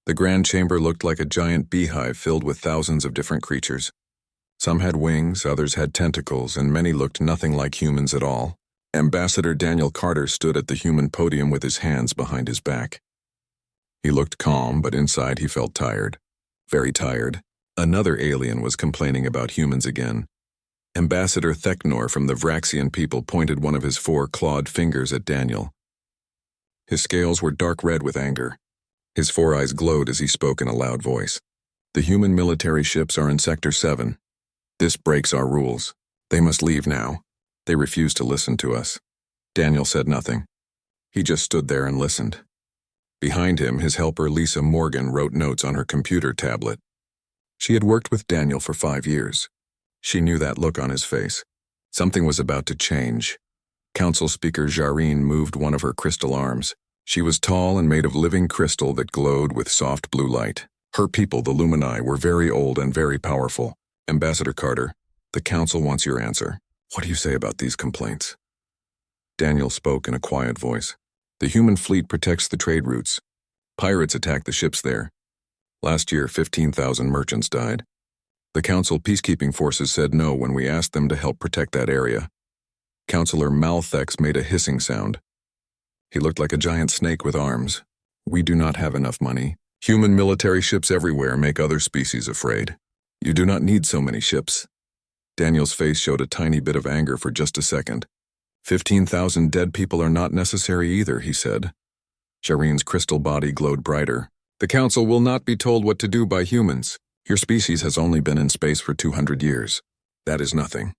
The grand chamber looked like a giant beehive filled with thousands of different creatures. Some had wings, others had tentacles, and many looked nothing like humans at all. Ambassador Daniel Carter stood at the human podium with his hands behind his back. He looked calm, but inside he felt tired. Very tired. Another alien was complaining about humans again. Ambassador Theknor from the Vraxian people pointed one of his 4 clawed fingers at Daniel. His scales were dark red with anger. His 4 eyes glowed as he spoke in a loud voice. The human military ships are in Sector 7. This breaks our rules. They must leave now. They refuse to listen to us. Daniel said nothing. He just stood there and listened. Behind him, his helper Lisa Morgan wrote notes on her computer tablet. She had worked with Daniel for 5 years. She knew that look on his face. Something was about to change. Council Speaker Jareen moved one of her crystal arms. She was tall and made of living crystal that glowed with soft blue light. Her people, the Lumini, were very old and very powerful. Ambassador Carter, the council wants your answer. What do you say about these complaints? Daniel spoke in a quiet voice. The human fleet protects the trade routes. Pirates attack the ships there. Last year, 15,000 merchants died. The council peacekeeping forces said no when we asked them to help protect that area. Councillor Malthex made a hissing sound. He looked like a giant snake with arms. We do not have enough money. Human military ships everywhere make other species afraid. You do not need so many ships. Daniel's face showed a tiny bit of anger for just a second. 15,000 dead people are not necessary either, he said. Jareen's crystal body glowed brighter. The council will not be told what to do by humans. Your species has only been in space for 200 years. That is nothing.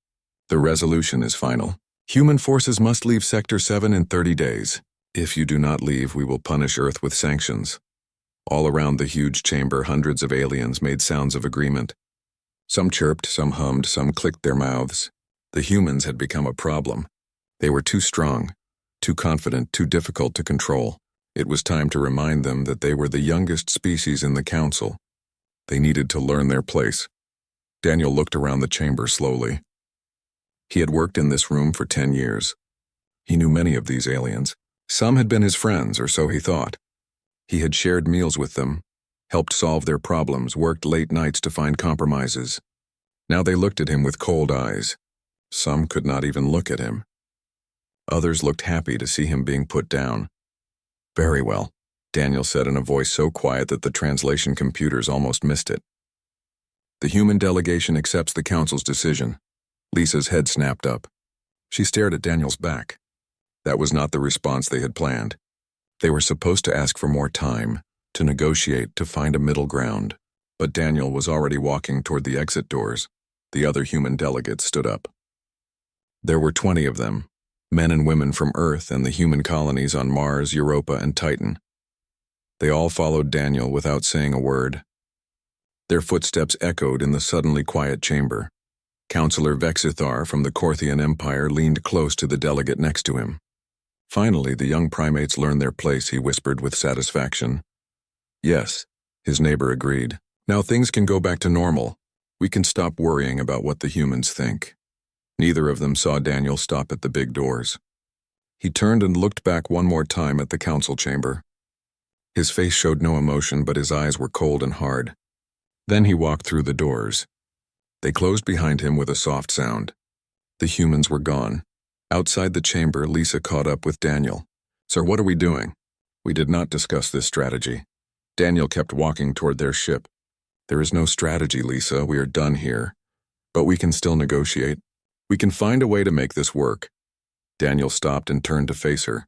The resolution is final. Human forces must leave Sector 7 in 30 days. If you do not leave, we will punish Earth with sanctions. All around the huge chamber, hundreds of aliens made sounds of agreement. Some chirped, some hummed, some clicked their mouths. The humans had become a problem. They were too strong, too confident, too difficult to control. It was time to remind them that they were the youngest species in the council. They needed to learn their place. Daniel looked around the chamber slowly. He had worked in this room for 10 years. He knew many of these aliens. Some had been his friends, or so he thought. He had shared meals with them, helped solve their problems, worked late nights to find compromises. Now they looked at him with cold eyes. Some could not even look at him. Others looked happy to see him being put down. Very well, Daniel said in a voice so quiet that the translation computers almost missed it. The human delegation accepts the council's decision. Lisa's head snapped up. She stared at Daniel's back. That was not the response they had planned. They were supposed to ask for more time, to negotiate, to find a middle ground. But Daniel was already walking toward the exit doors. The other human delegates stood up. There were 20 of them, men and women from Earth and the human colonies on Mars, Europa, and Titan. They all followed Daniel without saying a word. Their footsteps echoed in the suddenly quiet chamber. Councillor Vexithar from the Korthian Empire leaned close to the delegate next to him. Finally, the young primates learned their place, he whispered with satisfaction. Yes, his neighbor agreed. Now things can go back to normal. We can stop worrying about what the humans think. Neither of them saw Daniel stop at the big doors. He turned and looked back one more time at the council chamber. His face showed no emotion, but his eyes were cold and hard. Then he walked through the doors. They closed behind him with a soft sound. The humans were gone. Outside the chamber, Lisa caught up with Daniel. Sir, what are we doing? We did not discuss this strategy. Daniel kept walking toward their ship. There is no strategy, Lisa. We are done here. But we can still negotiate. We can find a way to make this work. Daniel stopped and turned to face her.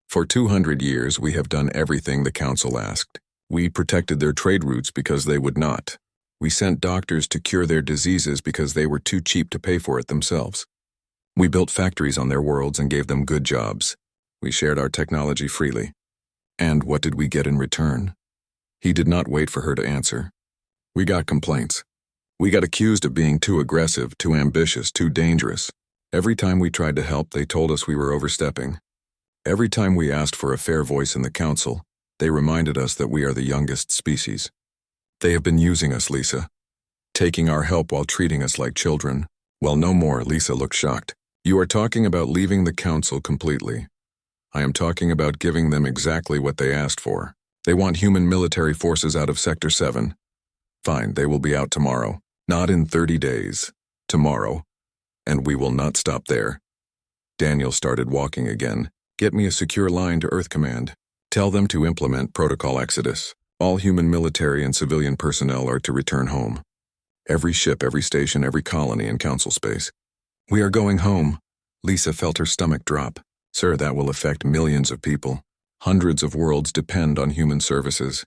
For 200 years, we have done everything the council asked. We protected their trade routes because they would not. We sent doctors to cure their diseases because they were too cheap to pay for it themselves. We built factories on their worlds and gave them good jobs. We shared our technology freely. And what did we get in return? He did not wait for her to answer. We got complaints. We got accused of being too aggressive, too ambitious, too dangerous. Every time we tried to help, they told us we were overstepping. Every time we asked for a fair voice in the council, they reminded us that we are the youngest species. They have been using us, Lisa. Taking our help while treating us like children. Well, no more, Lisa looked shocked. You are talking about leaving the council completely. I am talking about giving them exactly what they asked for. They want human military forces out of Sector 7. Fine, they will be out tomorrow. Not in 30 days. Tomorrow. And we will not stop there. Daniel started walking again. Get me a secure line to Earth Command. Tell them to implement Protocol Exodus. All human military and civilian personnel are to return home. Every ship, every station, every colony in Council space. We are going home. Lisa felt her stomach drop. Sir, that will affect millions of people. Hundreds of worlds depend on human services.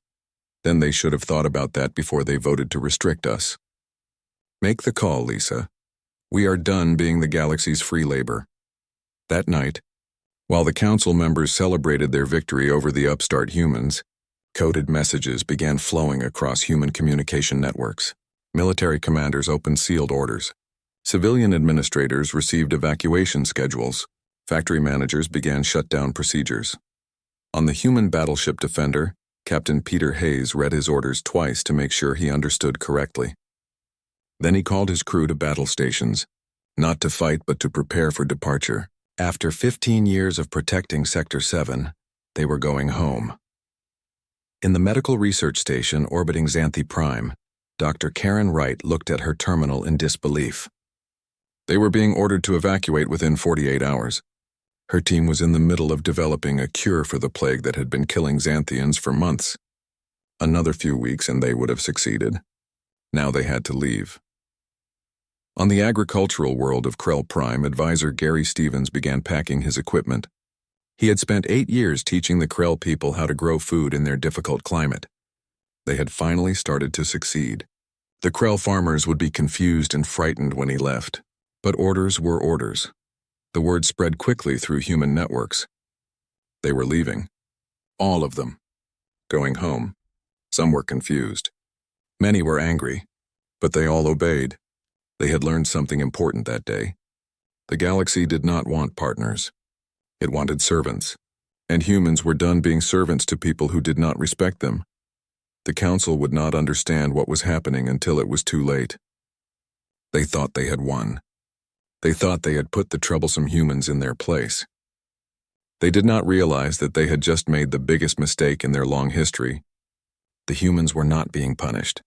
Then they should have thought about that before they voted to restrict us. Make the call, Lisa. We are done being the galaxy's free labor. That night, while the council members celebrated their victory over the upstart humans, coded messages began flowing across human communication networks. Military commanders opened sealed orders. Civilian administrators received evacuation schedules. Factory managers began shutdown procedures. On the human battleship Defender, Captain Peter Hayes read his orders twice to make sure he understood correctly. Then he called his crew to battle stations, not to fight but to prepare for departure. After 15 years of protecting Sector 7, they were going home. In the medical research station orbiting Xanthi Prime, Dr. Karen Wright looked at her terminal in disbelief. They were being ordered to evacuate within 48 hours. Her team was in the middle of developing a cure for the plague that had been killing Xanthians for months. Another few weeks and they would have succeeded. Now they had to leave. On the agricultural world of Krell Prime, advisor Gary Stevens began packing his equipment. He had spent 8 years teaching the Krell people how to grow food in their difficult climate. They had finally started to succeed. The Krell farmers would be confused and frightened when he left, but orders were orders. The word spread quickly through human networks. They were leaving. All of them. Going home. Some were confused. Many were angry, but they all obeyed. They had learned something important that day. The galaxy did not want partners. It wanted servants, and humans were done being servants to people who did not respect them. The council would not understand what was happening until it was too late. They thought they had won. They thought they had put the troublesome humans in their place. They did not realize that they had just made the biggest mistake in their long history. The humans were not being punished.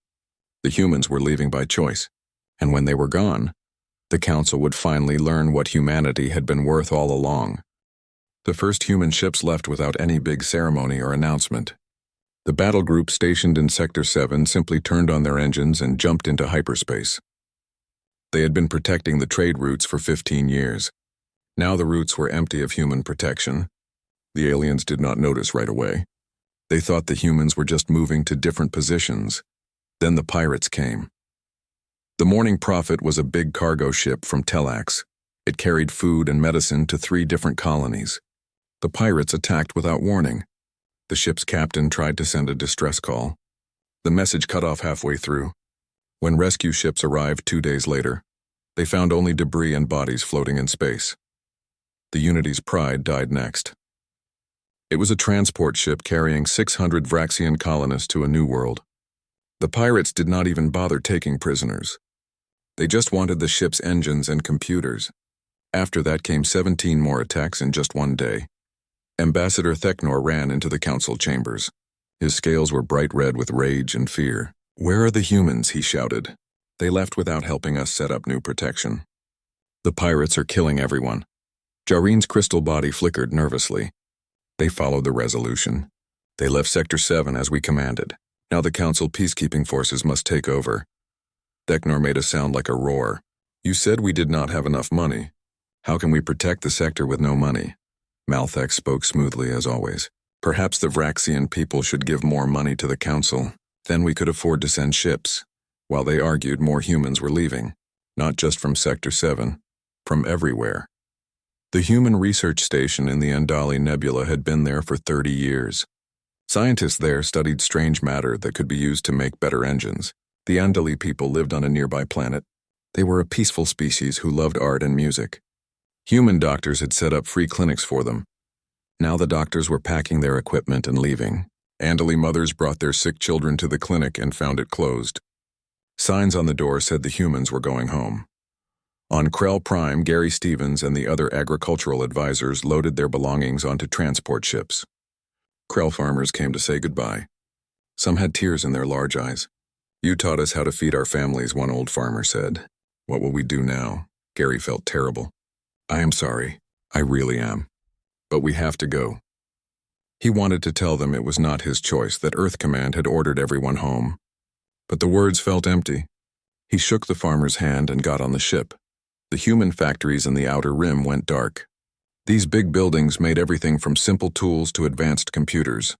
The humans were leaving by choice. And when they were gone, the council would finally learn what humanity had been worth all along. The first human ships left without any big ceremony or announcement. The battle group stationed in Sector 7 simply turned on their engines and jumped into hyperspace. They had been protecting the trade routes for 15 years. Now the routes were empty of human protection. The aliens did not notice right away. They thought the humans were just moving to different positions. Then the pirates came. The Morning Prophet was a big cargo ship from Telax. It carried food and medicine to 3 different colonies. The pirates attacked without warning. The ship's captain tried to send a distress call. The message cut off halfway through. When rescue ships arrived 2 days later, they found only debris and bodies floating in space. The Unity's pride died next. It was a transport ship carrying 600 Vraxian colonists to a new world. The pirates did not even bother taking prisoners. They just wanted the ship's engines and computers. After that came 17 more attacks in just 1 day. Ambassador Theknor ran into the council chambers. His scales were bright red with rage and fear. "Where are the humans?" he shouted. "They left without helping us set up new protection. The pirates are killing everyone." Jareen's crystal body flickered nervously. They followed the resolution. They left Sector 7 as we commanded. Now the council peacekeeping forces must take over. Theknor made a sound like a roar. "You said we did not have enough money. How can we protect the sector with no money?" Malthek spoke smoothly as always. "Perhaps the Vraxian people should give more money to the council. Then we could afford to send ships." While they argued, more humans were leaving. Not just from Sector 7. From everywhere. The human research station in the Andali Nebula had been there for 30 years. Scientists there studied strange matter that could be used to make better engines. The Andali people lived on a nearby planet. They were a peaceful species who loved art and music. Human doctors had set up free clinics for them. Now the doctors were packing their equipment and leaving. Andali mothers brought their sick children to the clinic and found it closed. Signs on the door said the humans were going home. On Krell Prime, Gary Stevens and the other agricultural advisors loaded their belongings onto transport ships. Krell farmers came to say goodbye. Some had tears in their large eyes. "You taught us how to feed our families," one old farmer said. "What will we do now?" Gary felt terrible. "I am sorry. I really am. But we have to go." He wanted to tell them it was not his choice, that Earth Command had ordered everyone home. But the words felt empty. He shook the farmer's hand and got on the ship. The human factories in the outer rim went dark. These big buildings made everything from simple tools to advanced computers.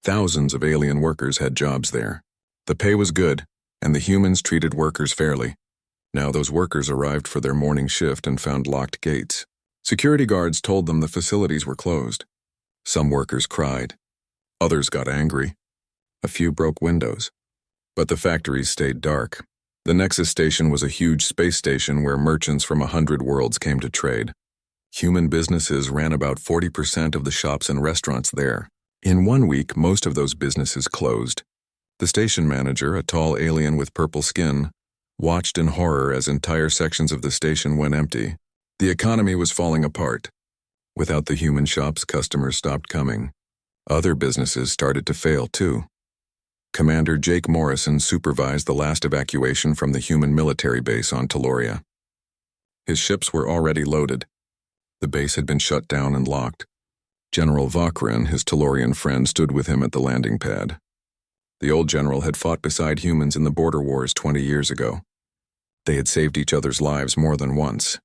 Thousands of alien workers had jobs there. The pay was good, and the humans treated workers fairly. Now those workers arrived for their morning shift and found locked gates. Security guards told them the facilities were closed. Some workers cried. Others got angry. A few broke windows. But the factories stayed dark. The Nexus station was a huge space station where merchants from 100 worlds came to trade. Human businesses ran about 40% of the shops and restaurants there. In 1 week, most of those businesses closed. The station manager, a tall alien with purple skin, watched in horror as entire sections of the station went empty. The economy was falling apart. Without the human shops, customers stopped coming. Other businesses started to fail too. Commander Jake Morrison supervised the last evacuation from the human military base on Taloria. His ships were already loaded. The base had been shut down and locked. General Vakrin, his Talorian friend, stood with him at the landing pad. The old general had fought beside humans in the border wars 20 years ago. They had saved each other's lives more than once.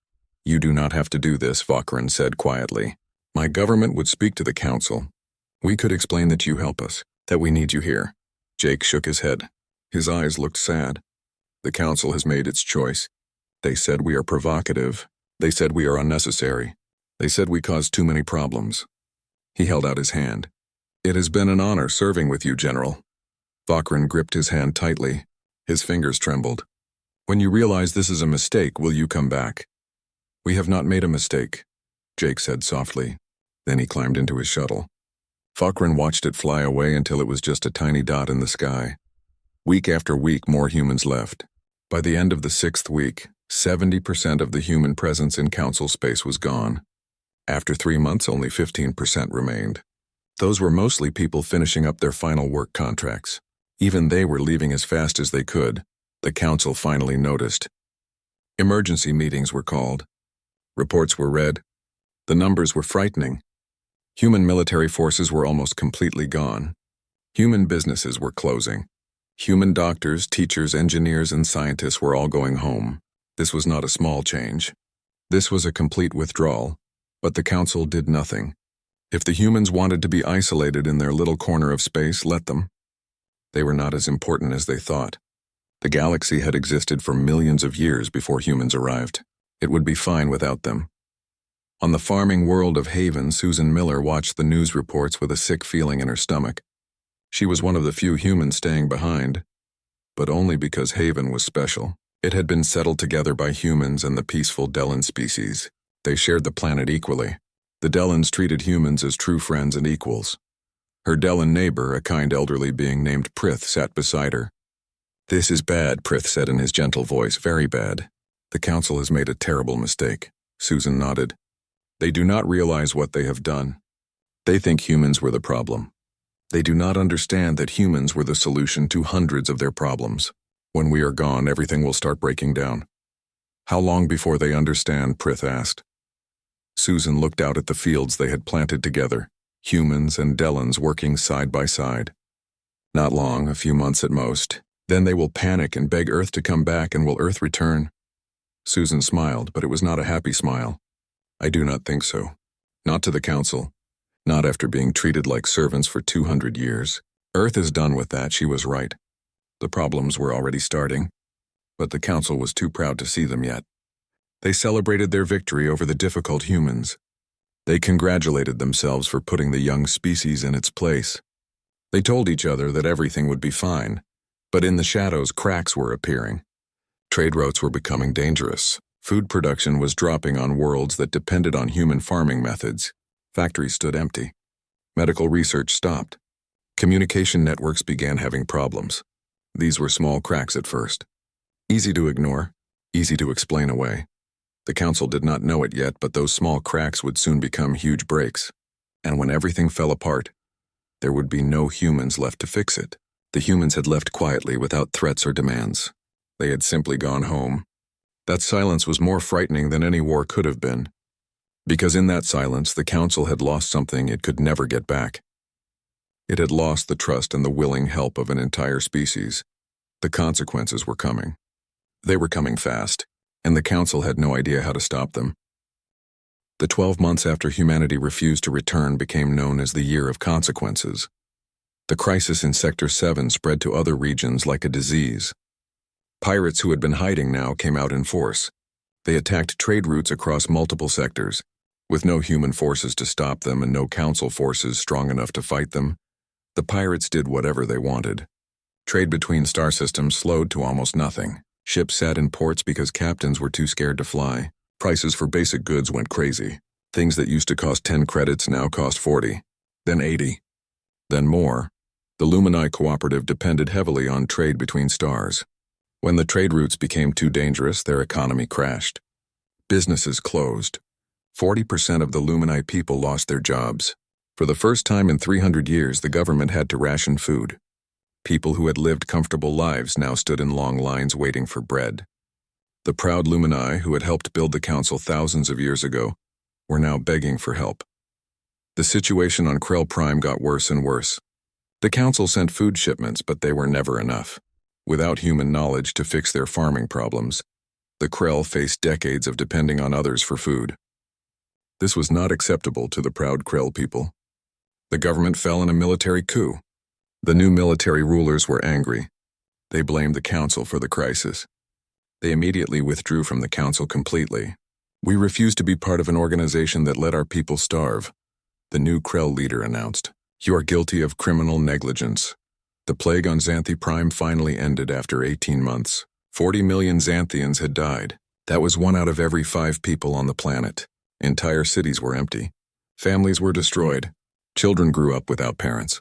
"You do not have to do this," Vakrin said quietly. "My government would speak to the council. We could explain that you help us, that we need you here." Jake shook his head. His eyes looked sad. "The council has made its choice. They said we are provocative. They said we are unnecessary. They said we cause too many problems." He held out his hand. "It has been an honor serving with you, General." Vakrin gripped his hand tightly. His fingers trembled. "When you realize this is a mistake, will you come back?" "We have not made a mistake," Jake said softly. Then he climbed into his shuttle. Vakrin watched it fly away until it was just a tiny dot in the sky. Week after week, more humans left. By the end of the 6th week, 70% of the human presence in council space was gone. After 3 months, only 15% remained. Those were mostly people finishing up their final work contracts. Even they were leaving as fast as they could. The council finally noticed. Emergency meetings were called. Reports were read. The numbers were frightening. Human military forces were almost completely gone. Human businesses were closing. Human doctors, teachers, engineers, and scientists were all going home. This was not a small change. This was a complete withdrawal, but the council did nothing. If the humans wanted to be isolated in their little corner of space, let them. They were not as important as they thought. The galaxy had existed for millions of years before humans arrived. It would be fine without them. On the farming world of Haven, Susan Miller watched the news reports with a sick feeling in her stomach. She was one of the few humans staying behind, but only because Haven was special. It had been settled together by humans and the peaceful Dellan species. They shared the planet equally. The Dellans treated humans as true friends and equals. Her Dellan neighbor, a kind elderly being named Prith, sat beside her. "This is bad," Prith said in his gentle voice, "very bad. The council has made a terrible mistake." Susan nodded. "They do not realize what they have done. They think humans were the problem. They do not understand that humans were the solution to hundreds of their problems. When we are gone, everything will start breaking down." "How long before they understand?" Prith asked. Susan looked out at the fields they had planted together, humans and Dellans working side by side. "Not long, a few months at most. Then they will panic and beg Earth to come back, and will Earth return?" Susan smiled, but it was not a happy smile. "I do not think so. Not to the council. Not after being treated like servants for 200 years. Earth is done with that," she was right. The problems were already starting, but the council was too proud to see them yet. They celebrated their victory over the difficult humans. They congratulated themselves for putting the young species in its place. They told each other that everything would be fine, but in the shadows cracks were appearing. Trade routes were becoming dangerous. Food production was dropping on worlds that depended on human farming methods. Factories stood empty. Medical research stopped. Communication networks began having problems. These were small cracks at first. Easy to ignore, easy to explain away. The council did not know it yet, but those small cracks would soon become huge breaks. And when everything fell apart, there would be no humans left to fix it. The humans had left quietly without threats or demands. They had simply gone home. That silence was more frightening than any war could have been, because in that silence the Council had lost something it could never get back. It had lost the trust and the willing help of an entire species. The consequences were coming. They were coming fast, and the Council had no idea how to stop them. The 12 months after humanity refused to return became known as the Year of Consequences. The crisis in Sector 7 spread to other regions like a disease. Pirates who had been hiding now came out in force. They attacked trade routes across multiple sectors. With no human forces to stop them and no Council forces strong enough to fight them, the pirates did whatever they wanted. Trade between star systems slowed to almost nothing. Ships sat in ports because captains were too scared to fly. Prices for basic goods went crazy. Things that used to cost 10 credits now cost 40, then 80, then more. The Lumini Cooperative depended heavily on trade between stars. When the trade routes became too dangerous, their economy crashed. Businesses closed. 40% of the Lumini people lost their jobs. For the first time in 300 years, the government had to ration food. People who had lived comfortable lives now stood in long lines waiting for bread. The proud Lumini, who had helped build the Council thousands of years ago, were now begging for help. The situation on Krell Prime got worse and worse. The Council sent food shipments, but they were never enough. Without human knowledge to fix their farming problems, the Krell faced decades of depending on others for food. This was not acceptable to the proud Krell people. The government fell in a military coup. The new military rulers were angry. They blamed the Council for the crisis. They immediately withdrew from the Council completely. "We refuse to be part of an organization that let our people starve," the new Krell leader announced. "You are guilty of criminal negligence." The plague on Xanthi Prime finally ended after 18 months. 40 million Xanthians had died. That was 1 out of every 5 people on the planet. Entire cities were empty. Families were destroyed. Children grew up without parents.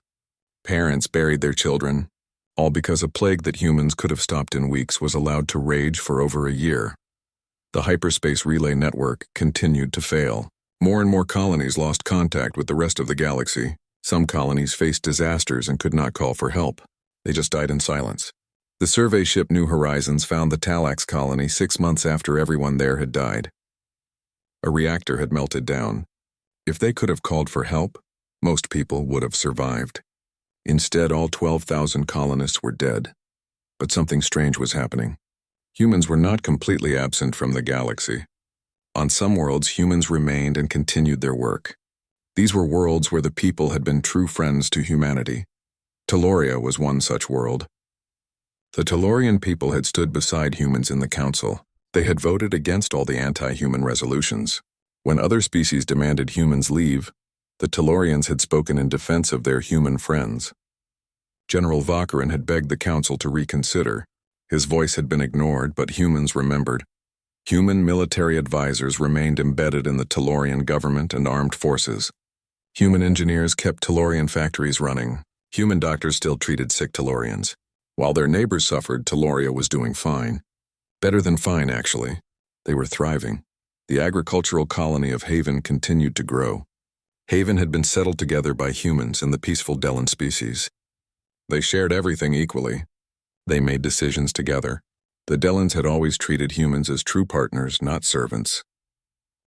Parents buried their children, all because a plague that humans could have stopped in weeks was allowed to rage for over a year. The hyperspace relay network continued to fail. More and more colonies lost contact with the rest of the galaxy. Some colonies faced disasters and could not call for help. They just died in silence. The survey ship New Horizons found the Talax colony 6 months after everyone there had died. A reactor had melted down. If they could have called for help, most people would have survived. Instead, all 12,000 colonists were dead. But something strange was happening. Humans were not completely absent from the galaxy. On some worlds, humans remained and continued their work. These were worlds where the people had been true friends to humanity. Teloria was one such world. The Telorian people had stood beside humans in the Council. They had voted against all the anti-human resolutions. When other species demanded humans leave, the Telorians had spoken in defense of their human friends. General Vakarin had begged the Council to reconsider. His voice had been ignored, but humans remembered. Human military advisors remained embedded in the Telorian government and armed forces. Human engineers kept Telorian factories running. Human doctors still treated sick Telorians. While their neighbors suffered, Teloria was doing fine. Better than fine, actually. They were thriving. The agricultural colony of Haven continued to grow. Haven had been settled together by humans and the peaceful Delan species. They shared everything equally. They made decisions together. The Delans had always treated humans as true partners, not servants.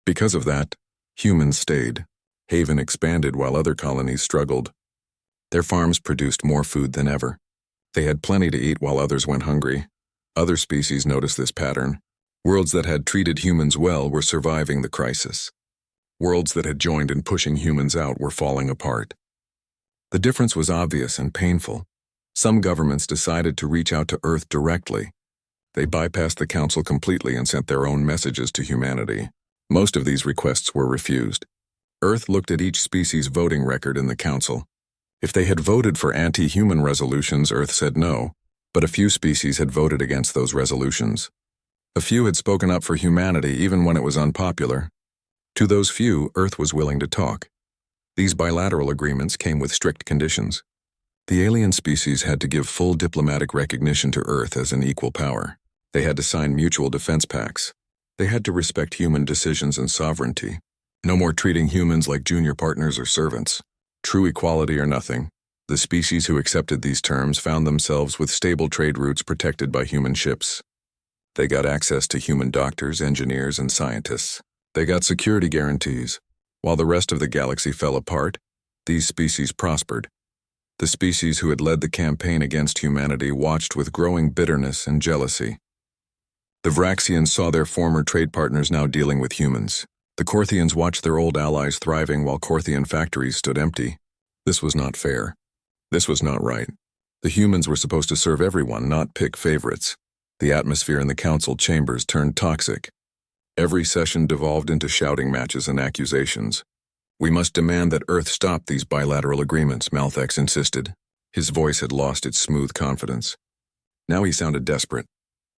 Because of that, humans stayed. Haven expanded while other colonies struggled. Their farms produced more food than ever. They had plenty to eat while others went hungry. Other species noticed this pattern. Worlds that had treated humans well were surviving the crisis. Worlds that had joined in pushing humans out were falling apart. The difference was obvious and painful. Some governments decided to reach out to Earth directly. They bypassed the Council completely and sent their own messages to humanity. Most of these requests were refused. Earth looked at each species' voting record in the Council. If they had voted for anti-human resolutions, Earth said no, but a few species had voted against those resolutions. A few had spoken up for humanity even when it was unpopular. To those few, Earth was willing to talk. These bilateral agreements came with strict conditions. The alien species had to give full diplomatic recognition to Earth as an equal power. They had to sign mutual defense pacts. They had to respect human decisions and sovereignty. No more treating humans like junior partners or servants. True equality or nothing. The species who accepted these terms found themselves with stable trade routes protected by human ships. They got access to human doctors, engineers, and scientists. They got security guarantees. While the rest of the galaxy fell apart, these species prospered. The species who had led the campaign against humanity watched with growing bitterness and jealousy. The Vraxians saw their former trade partners now dealing with humans. The Korthians watched their old allies thriving while Korthian factories stood empty. This was not fair. This was not right. The humans were supposed to serve everyone, not pick favorites. The atmosphere in the council chambers turned toxic. Every session devolved into shouting matches and accusations. "We must demand that Earth stop these bilateral agreements," Malthex insisted. His voice had lost its smooth confidence. Now he sounded desperate.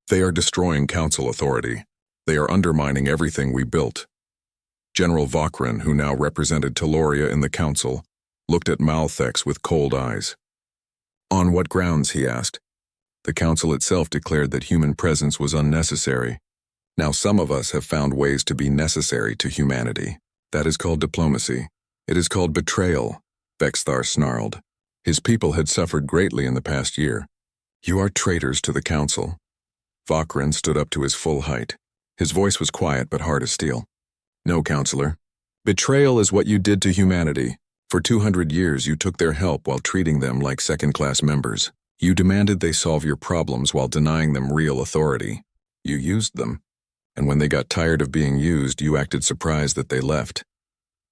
"They are destroying council authority. They are undermining everything we built." General Vokran, who now represented Teloria in the council, looked at Malthex with cold eyes. "On what grounds?" he asked. The council itself declared that human presence was unnecessary. Now some of us have found ways to be necessary to humanity. That is called diplomacy. It is called betrayal, Vexthar snarled. His people had suffered greatly in the past year. "You are traitors to the council." Vokran stood up to his full height. His voice was quiet but hard as steel. "No, counselor. Betrayal is what you did to humanity. For 200 years you took their help while treating them like second-class members. You demanded they solve your problems while denying them real authority. You used them. And when they got tired of being used, you acted surprised that they left."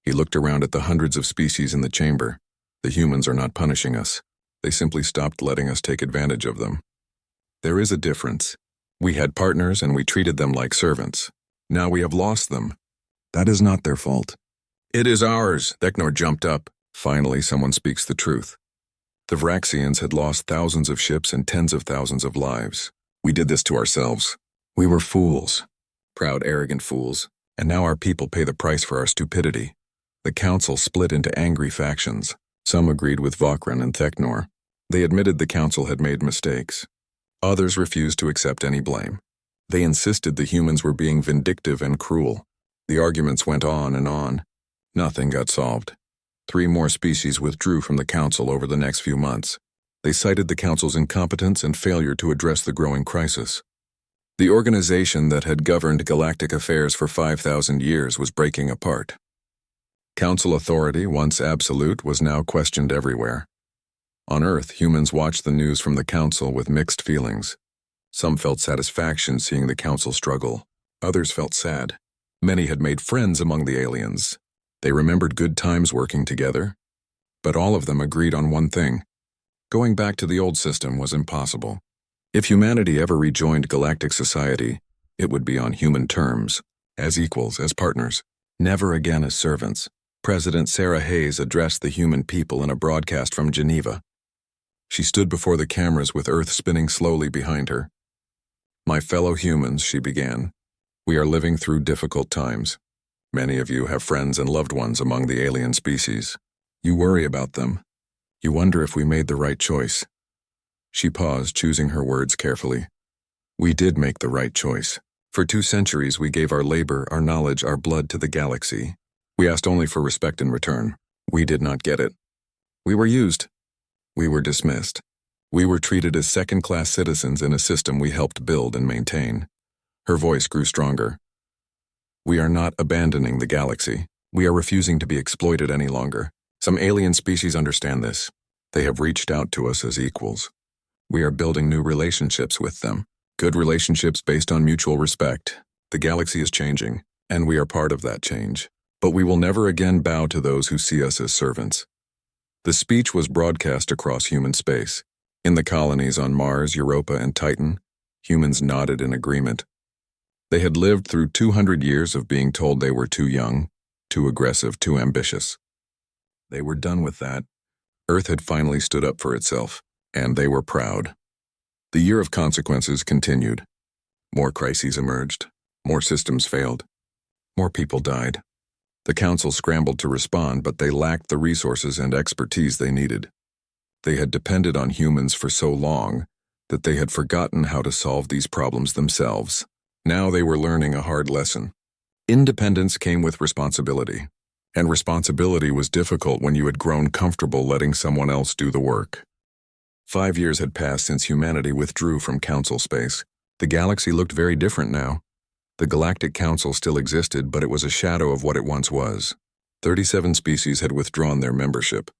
He looked around at the hundreds of species in the chamber. "The humans are not punishing us. They simply stopped letting us take advantage of them. There is a difference. We had partners and we treated them like servants. Now we have lost them. That is not their fault." "It is ours," Theknor jumped up. Finally, someone speaks the truth. The Vraxians had lost thousands of ships and tens of thousands of lives. We did this to ourselves. We were fools. Proud, arrogant fools. And now our people pay the price for our stupidity. The council split into angry factions. Some agreed with Vokran and Theknor. They admitted the council had made mistakes. Others refused to accept any blame. They insisted the humans were being vindictive and cruel. The arguments went on and on. Nothing got solved. 3 more species withdrew from the council over the next few months. They cited the council's incompetence and failure to address the growing crisis. The organization that had governed galactic affairs for 5,000 years was breaking apart. Council authority, once absolute, was now questioned everywhere. On Earth, humans watched the news from the council with mixed feelings. Some felt satisfaction seeing the council struggle. Others felt sad. Many had made friends among the aliens. They remembered good times working together. But all of them agreed on one thing. Going back to the old system was impossible. If humanity ever rejoined galactic society, it would be on human terms, as equals, as partners, never again as servants. President Sarah Hayes addressed the human people in a broadcast from Geneva. She stood before the cameras with Earth spinning slowly behind her. "My fellow humans," she began, "we are living through difficult times. Many of you have friends and loved ones among the alien species. You worry about them. You wonder if we made the right choice." She paused, choosing her words carefully. "We did make the right choice. For 2 centuries we gave our labor, our knowledge, our blood to the galaxy. We asked only for respect in return. We did not get it. We were used. We were dismissed. We were treated as second-class citizens in a system we helped build and maintain." Her voice grew stronger. "We are not abandoning the galaxy. We are refusing to be exploited any longer. Some alien species understand this. They have reached out to us as equals. We are building new relationships with them. Good relationships based on mutual respect. The galaxy is changing, and we are part of that change. But we will never again bow to those who see us as servants." The speech was broadcast across human space. In the colonies on Mars, Europa, and Titan, humans nodded in agreement. They had lived through 200 years of being told they were too young, too aggressive, too ambitious. They were done with that. Earth had finally stood up for itself, and they were proud. The year of consequences continued. More crises emerged. More systems failed. More people died. The council scrambled to respond, but they lacked the resources and expertise they needed. They had depended on humans for so long that they had forgotten how to solve these problems themselves. Now they were learning a hard lesson. Independence came with responsibility, And responsibility was difficult when you had grown comfortable letting someone else do the work. 5 years had passed since humanity withdrew from Council space. The galaxy looked very different now. The Galactic Council still existed, but it was a shadow of what it once was. 37 species had withdrawn their membership.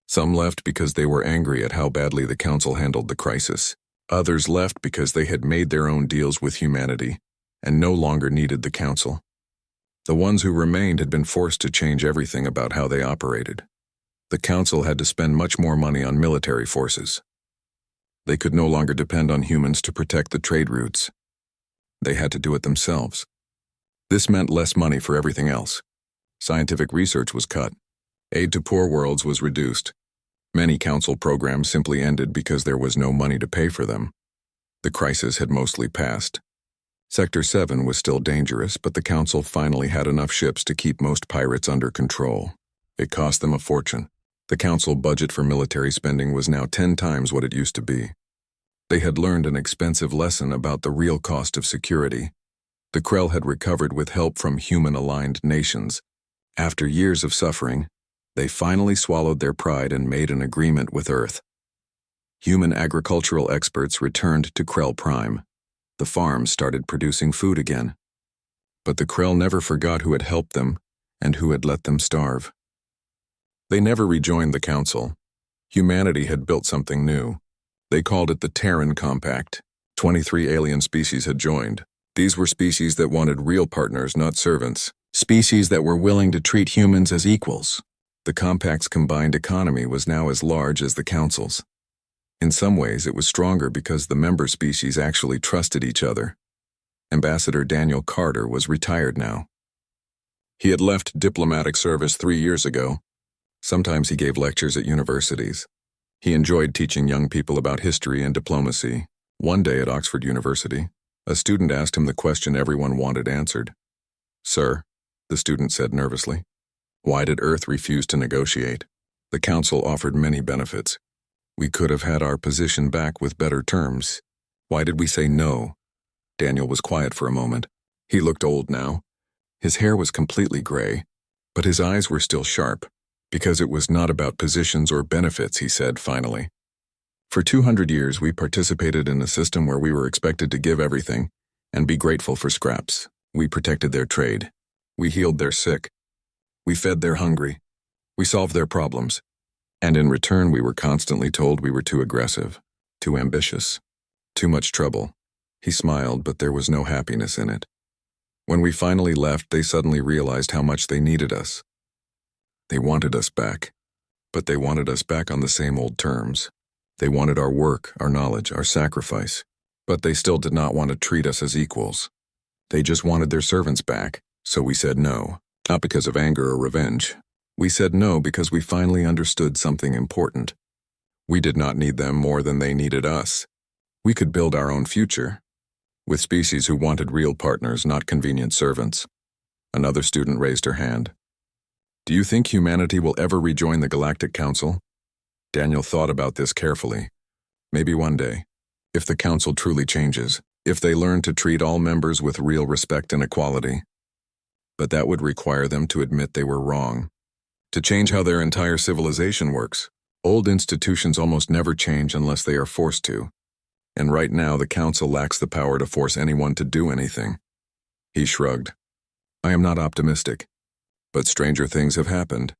Some left because they were angry at how badly the Council handled the crisis. Others left because they had made their own deals with humanity and no longer needed the Council. The ones who remained had been forced to change everything about how they operated. The Council had to spend much more money on military forces. They could no longer depend on humans to protect the trade routes. They had to do it themselves. This meant less money for everything else. Scientific research was cut. Aid to poor worlds was reduced. Many Council programs simply ended because there was no money to pay for them. The crisis had mostly passed. Sector 7 was still dangerous, but the Council finally had enough ships to keep most pirates under control. It cost them a fortune. The Council budget for military spending was now 10 times what it used to be. They had learned an expensive lesson about the real cost of security. The Krell had recovered with help from human-aligned nations. After years of suffering, they finally swallowed their pride and made an agreement with Earth. Human agricultural experts returned to Krell Prime. The farms started producing food again. But the Krell never forgot who had helped them and who had let them starve. They never rejoined the Council. Humanity had built something new. They called it the Terran Compact. 23 alien species had joined. These were species that wanted real partners, not servants. Species that were willing to treat humans as equals. The Compact's combined economy was now as large as the Council's. In some ways, it was stronger because the member species actually trusted each other. Ambassador Daniel Carter was retired now. He had left diplomatic service 3 years ago. Sometimes he gave lectures at universities. He enjoyed teaching young people about history and diplomacy. One day at Oxford University, a student asked him the question everyone wanted answered. "Sir," the student said nervously, "why did Earth refuse to negotiate? The Council offered many benefits. We could have had our position back with better terms. Why did we say no?" Daniel was quiet for a moment. He looked old now. His hair was completely gray, but his eyes were still sharp. "Because it was not about positions or benefits," he said finally. "For 200 years we participated in a system where we were expected to give everything and be grateful for scraps. We protected their trade. We healed their sick. We fed their hungry. We solved their problems. And in return we were constantly told we were too aggressive, too ambitious, too much trouble." He smiled, but there was no happiness in it. "When we finally left, they suddenly realized how much they needed us. They wanted us back, but they wanted us back on the same old terms. They wanted our work, our knowledge, our sacrifice, but they still did not want to treat us as equals. They just wanted their servants back, so we said no, not because of anger or revenge. We said no because we finally understood something important. We did not need them more than they needed us. We could build our own future, with species who wanted real partners, not convenient servants." Another student raised her hand. "Do you think humanity will ever rejoin the Galactic Council?" Daniel thought about this carefully. Maybe one day, if the Council truly changes, if they learn to treat all members with real respect and equality. But that would require them to admit they were wrong. To change how their entire civilization works. Old institutions almost never change unless they are forced to. And right now the Council lacks the power to force anyone to do anything. He shrugged. "I am not optimistic. But stranger things have happened."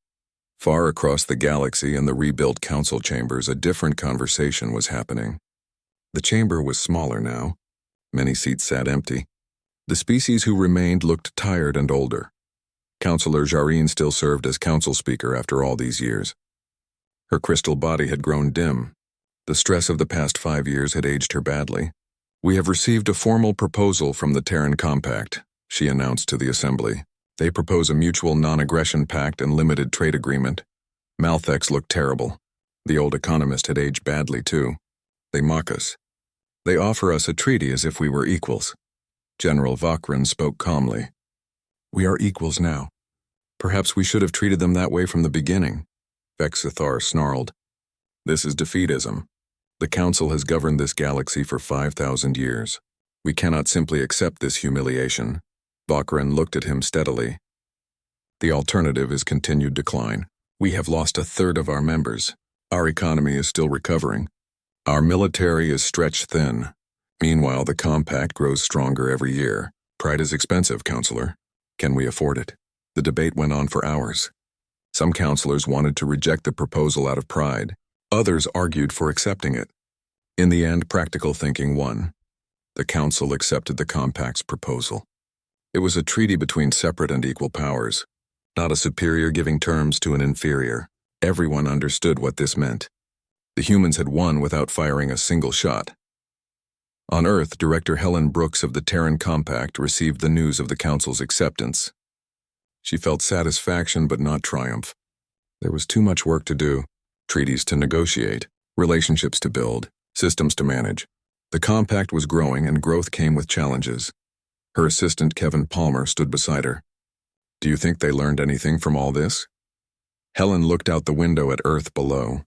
Far across the galaxy in the rebuilt Council chambers, a different conversation was happening. The chamber was smaller now. Many seats sat empty. The species who remained looked tired and older. Councillor Jareen still served as council speaker after all these years. Her crystal body had grown dim. The stress of the past 5 years had aged her badly. "We have received a formal proposal from the Terran Compact," she announced to the assembly. "They propose a mutual non-aggression pact and limited trade agreement." Malthex looked terrible. The old economist had aged badly too. "They mock us. They offer us a treaty as if we were equals." General Vakran spoke calmly. "We are equals now. Perhaps we should have treated them that way from the beginning." Vexithar snarled. "This is defeatism. The Council has governed this galaxy for 5,000 years. We cannot simply accept this humiliation." Vakran looked at him steadily. The alternative is continued decline. We have lost a third of our members. Our economy is still recovering. Our military is stretched thin. Meanwhile, the Compact grows stronger every year. Pride is expensive, counselor. Can we afford it? The debate went on for hours. Some counselors wanted to reject the proposal out of pride. Others argued for accepting it. In the end, practical thinking won. The council accepted the Compact's proposal. It was a treaty between separate and equal powers, not a superior giving terms to an inferior. Everyone understood what this meant. The humans had won without firing a single shot. On Earth, Director Helen Brooks of the Terran Compact received the news of the Council's acceptance. She felt satisfaction but not triumph. There was too much work to do, treaties to negotiate, relationships to build, systems to manage. The Compact was growing and growth came with challenges. Her assistant Kevin Palmer stood beside her. Do you think they learned anything from all this? Helen looked out the window at Earth below.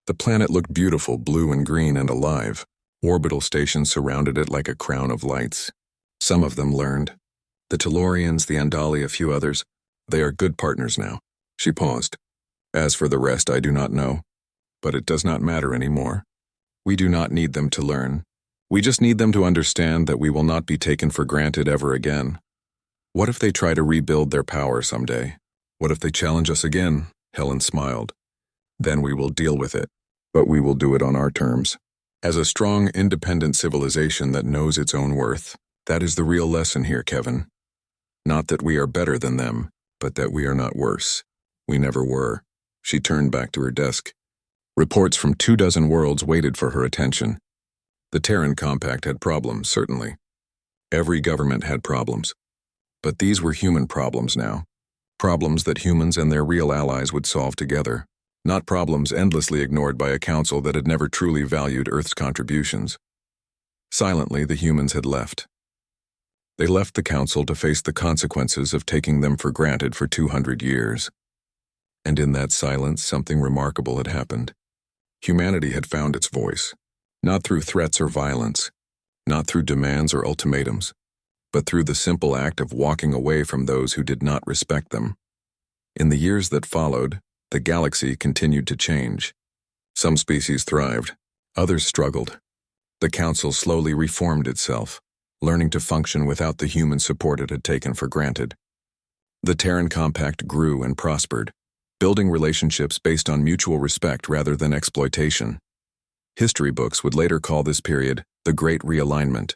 The planet looked beautiful, blue and green and alive. Orbital stations surrounded it like a crown of lights. Some of them learned. The Tellurians, the Andali, a few others. They are good partners now. She paused. As for the rest, I do not know. But it does not matter anymore. We do not need them to learn. We just need them to understand that we will not be taken for granted ever again. What if they try to rebuild their power someday? What if they challenge us again? Helen smiled. Then we will deal with it. But we will do it on our terms. As a strong, independent civilization that knows its own worth, that is the real lesson here, Kevin. Not that we are better than them, but that we are not worse. We never were. She turned back to her desk. Reports from 24 worlds waited for her attention. The Terran Compact had problems, certainly. Every government had problems. But these were human problems now. Problems that humans and their real allies would solve together. Not problems endlessly ignored by a council that had never truly valued Earth's contributions. Silently, the humans had left. They left the council to face the consequences of taking them for granted for 200 years. And in that silence, something remarkable had happened. Humanity had found its voice, not through threats or violence, not through demands or ultimatums, but through the simple act of walking away from those who did not respect them. In the years that followed, the galaxy continued to change. Some species thrived, others struggled. The Council slowly reformed itself, learning to function without the human support it had taken for granted. The Terran Compact grew and prospered, building relationships based on mutual respect rather than exploitation. History books would later call this period the Great Realignment.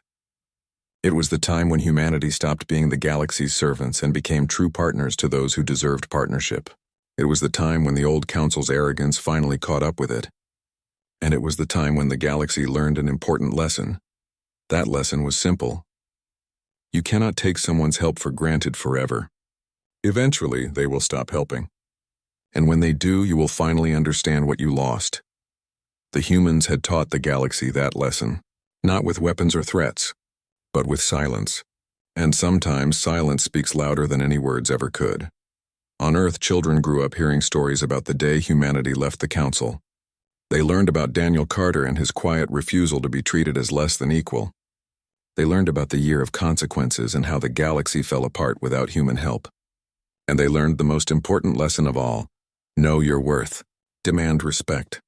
It was the time when humanity stopped being the galaxy's servants and became true partners to those who deserved partnership. It was the time when the old council's arrogance finally caught up with it. And it was the time when the galaxy learned an important lesson. That lesson was simple. You cannot take someone's help for granted forever. Eventually, they will stop helping. And when they do, you will finally understand what you lost. The humans had taught the galaxy that lesson, not with weapons or threats, but with silence. And sometimes silence speaks louder than any words ever could. On Earth, children grew up hearing stories about the day humanity left the Council. They learned about Daniel Carter and his quiet refusal to be treated as less than equal. They learned about the year of consequences and how the galaxy fell apart without human help. And they learned the most important lesson of all: know your worth, demand respect,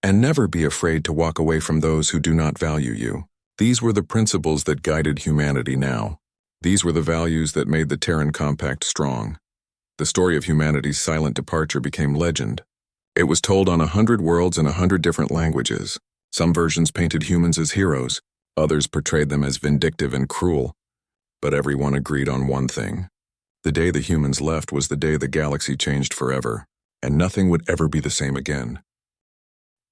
and never be afraid to walk away from those who do not value you. These were the principles that guided humanity now. These were the values that made the Terran Compact strong. The story of humanity's silent departure became legend. It was told on 100 worlds in 100 different languages. Some versions painted humans as heroes, others portrayed them as vindictive and cruel. But everyone agreed on one thing. The day the humans left was the day the galaxy changed forever, and nothing would ever be the same again.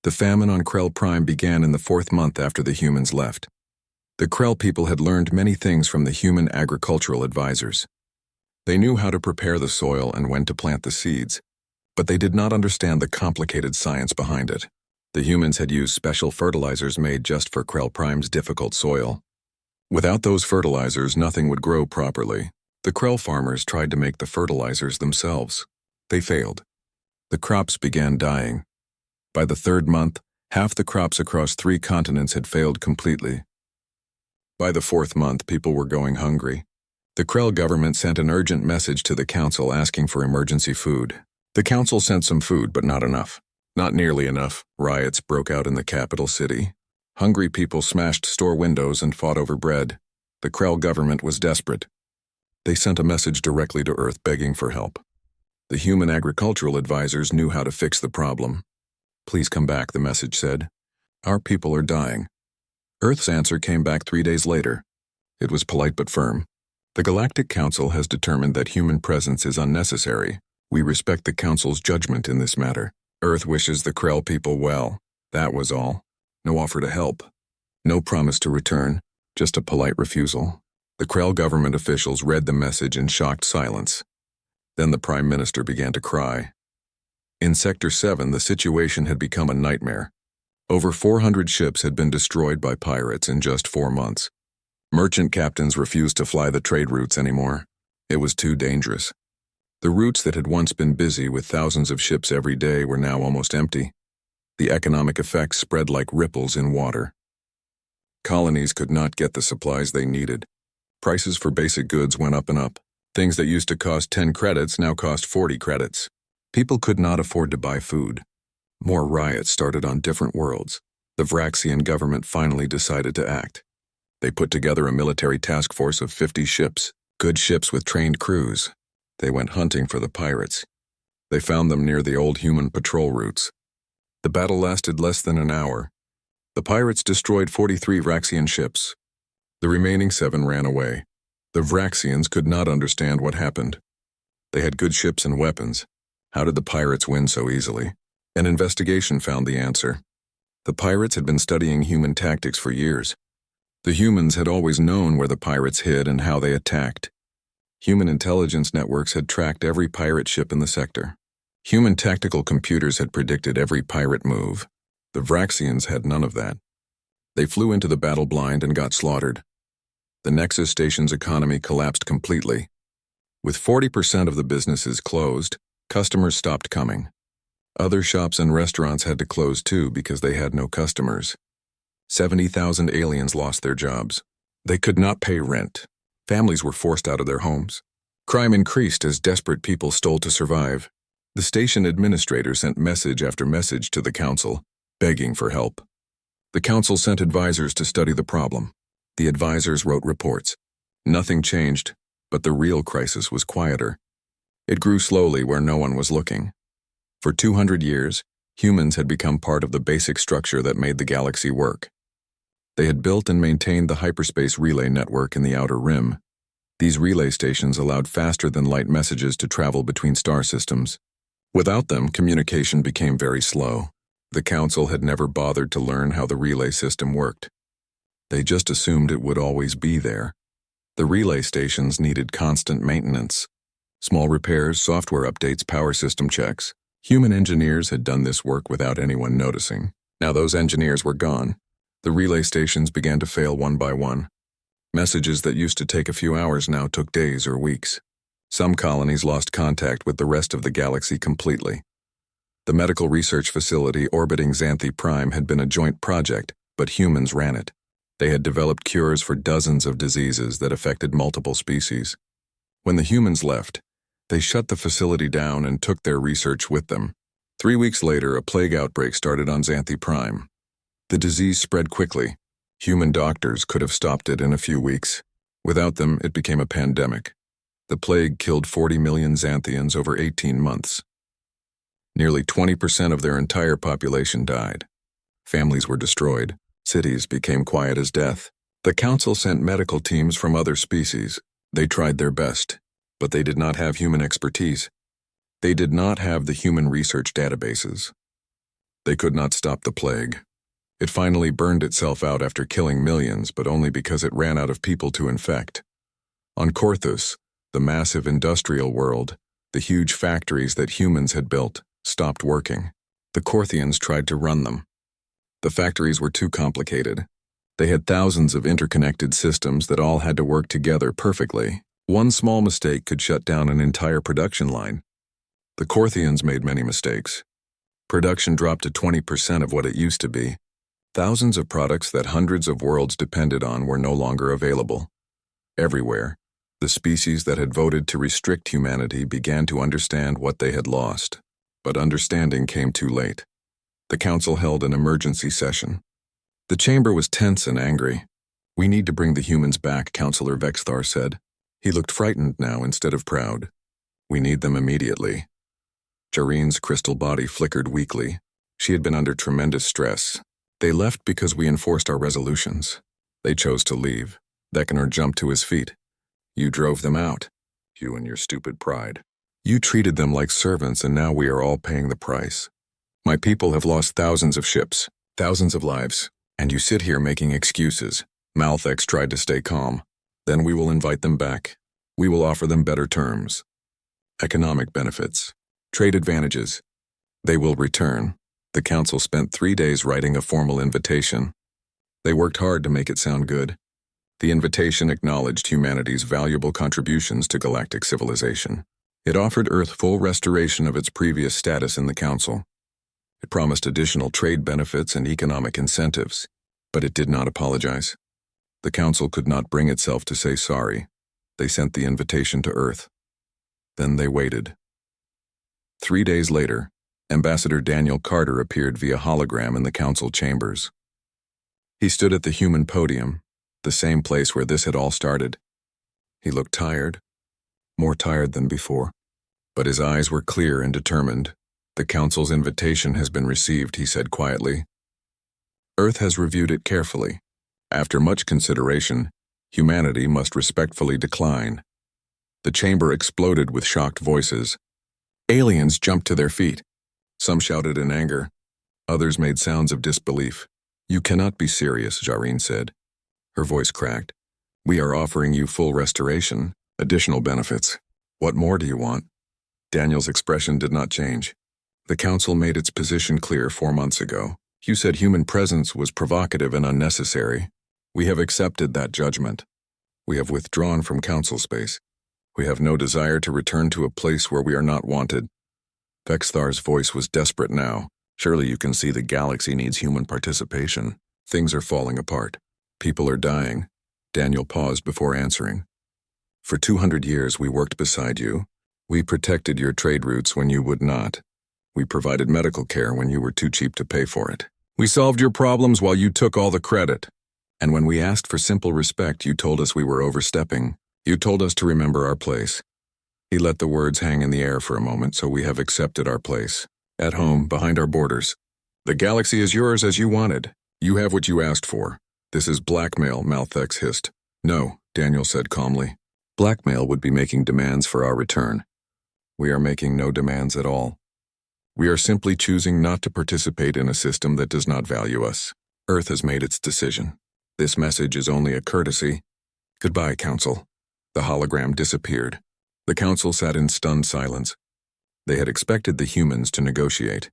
The famine on Krell Prime began in the 4th month after the humans left. The Krell people had learned many things from the human agricultural advisors. They knew how to prepare the soil and when to plant the seeds, but they did not understand the complicated science behind it. The humans had used special fertilizers made just for Krell Prime's difficult soil. Without those fertilizers, nothing would grow properly. The Krell farmers tried to make the fertilizers themselves. They failed. The crops began dying. By the 3rd month, half the crops across 3 continents had failed completely. By the 4th month, people were going hungry. The Krell government sent an urgent message to the council asking for emergency food. The council sent some food, but not enough. Not nearly enough. Riots broke out in the capital city. Hungry people smashed store windows and fought over bread. The Krell government was desperate. They sent a message directly to Earth begging for help. The human agricultural advisors knew how to fix the problem. "Please come back," the message said. "Our people are dying." Earth's answer came back 3 days later. It was polite but firm. "The Galactic Council has determined that human presence is unnecessary. We respect the Council's judgment in this matter. Earth wishes the Krell people well." That was all. No offer to help. No promise to return, just a polite refusal. The Krell government officials read the message in shocked silence. Then the Prime Minister began to cry. In Sector 7, the situation had become a nightmare. Over 400 ships had been destroyed by pirates in just 4 months. Merchant captains refused to fly the trade routes anymore. It was too dangerous. The routes that had once been busy with thousands of ships every day were now almost empty. The economic effects spread like ripples in water. Colonies could not get the supplies they needed. Prices for basic goods went up and up. Things that used to cost 10 credits now cost 40 credits. People could not afford to buy food. More riots started on different worlds. The Vraxian government finally decided to act. They put together a military task force of 50 ships, good ships with trained crews. They went hunting for the pirates. They found them near the old human patrol routes. The battle lasted less than an hour. The pirates destroyed 43 Vraxian ships. The remaining 7 ran away. The Vraxians could not understand what happened. They had good ships and weapons. How did the pirates win so easily? An investigation found the answer. The pirates had been studying human tactics for years. The humans had always known where the pirates hid and how they attacked. Human intelligence networks had tracked every pirate ship in the sector. Human tactical computers had predicted every pirate move. The Vraxians had none of that. They flew into the battle blind and got slaughtered. The Nexus Station's economy collapsed completely. With 40% of the businesses closed, customers stopped coming. Other shops and restaurants had to close too because they had no customers. 70,000 aliens lost their jobs. They could not pay rent. Families were forced out of their homes. Crime increased as desperate people stole to survive. The station administrator sent message after message to the council, begging for help. The council sent advisors to study the problem. The advisors wrote reports. Nothing changed, but the real crisis was quieter. It grew slowly where no one was looking. For 200 years, humans had become part of the basic structure that made the galaxy work. They had built and maintained the hyperspace relay network in the outer rim. These relay stations allowed faster-than-light messages to travel between star systems. Without them, communication became very slow. The council had never bothered to learn how the relay system worked. They just assumed it would always be there. The relay stations needed constant maintenance. Small repairs, software updates, power system checks. Human engineers had done this work without anyone noticing. Now those engineers were gone. The relay stations began to fail one by one. Messages that used to take a few hours now took days or weeks. Some colonies lost contact with the rest of the galaxy completely. The medical research facility orbiting Xanthi Prime had been a joint project, but humans ran it. They had developed cures for dozens of diseases that affected multiple species. When the humans left, they shut the facility down and took their research with them. 3 weeks later, a plague outbreak started on Xanthi Prime. The disease spread quickly. Human doctors could have stopped it in a few weeks. Without them, it became a pandemic. The plague killed 40 million Xanthians over 18 months. Nearly 20% of their entire population died. Families were destroyed. Cities became quiet as death. The council sent medical teams from other species. They tried their best, but they did not have human expertise. They did not have the human research databases. They could not stop the plague. It finally burned itself out after killing millions, but only because it ran out of people to infect. On Korthus, the massive industrial world, the huge factories that humans had built, stopped working. The Korthians tried to run them. The factories were too complicated. They had thousands of interconnected systems that all had to work together perfectly. One small mistake could shut down an entire production line. The Korthians made many mistakes. Production dropped to 20% of what it used to be. Thousands of products that hundreds of worlds depended on were no longer available. Everywhere, The species that had voted to restrict humanity began to understand what they had lost, but understanding came too late. The council held an emergency session. The chamber was tense and angry. "We need to bring the humans back," Councillor Vexthar said. He looked frightened now instead of proud. "We need them immediately." Jareen's crystal body flickered weakly. She had been under tremendous stress. "They left because we enforced our resolutions. They chose to leave." Veckener jumped to his feet. "You drove them out. You and your stupid pride. You treated them like servants, and now we are all paying the price. My people have lost thousands of ships, thousands of lives, and you sit here making excuses." Malthex tried to stay calm. "Then we will invite them back. We will offer them better terms. Economic benefits. Trade advantages. They will return." The council spent 3 days writing a formal invitation. They worked hard to make it sound good. The invitation acknowledged humanity's valuable contributions to galactic civilization. It offered Earth full restoration of its previous status in the council. It promised additional trade benefits and economic incentives, but it did not apologize. The council could not bring itself to say sorry. They sent the invitation to Earth. Then they waited. 3 days later, Ambassador Daniel Carter appeared via hologram in the council chambers. He stood at the human podium, the same place where this had all started. He looked tired, more tired than before, but his eyes were clear and determined. "The council's invitation has been received," he said quietly. "Earth has reviewed it carefully. After much consideration, humanity must respectfully decline." The chamber exploded with shocked voices. Aliens jumped to their feet. Some shouted in anger. Others made sounds of disbelief. "You cannot be serious," Jareen said. Her voice cracked. "We are offering you full restoration, additional benefits. What more do you want?" Daniel's expression did not change. "The council made its position clear 4 months ago. You said human presence was provocative and unnecessary. We have accepted that judgment. We have withdrawn from council space. We have no desire to return to a place where we are not wanted." Vexthar's voice was desperate now. "Surely you can see the galaxy needs human participation. Things are falling apart. People are dying." Daniel paused before answering. "For 200 years we worked beside you. We protected your trade routes when you would not. We provided medical care when you were too cheap to pay for it. We solved your problems while you took all the credit. And when we asked for simple respect, you told us we were overstepping. You told us to remember our place." He let the words hang in the air for a moment. "So we have accepted our place. At home, behind our borders. The galaxy is yours as you wanted. You have what you asked for. This is blackmail," Malthex hissed. "No," Daniel said calmly. "Blackmail would be making demands for our return. We are making no demands at all. We are simply choosing not to participate in a system that does not value us. Earth has made its decision. This message is only a courtesy. Goodbye, Council." The hologram disappeared. The council sat in stunned silence. They had expected the humans to negotiate,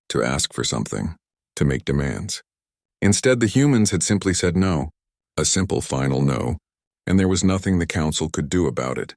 to ask for something, to make demands. Instead, the humans had simply said no, a simple final no, and there was nothing the council could do about it.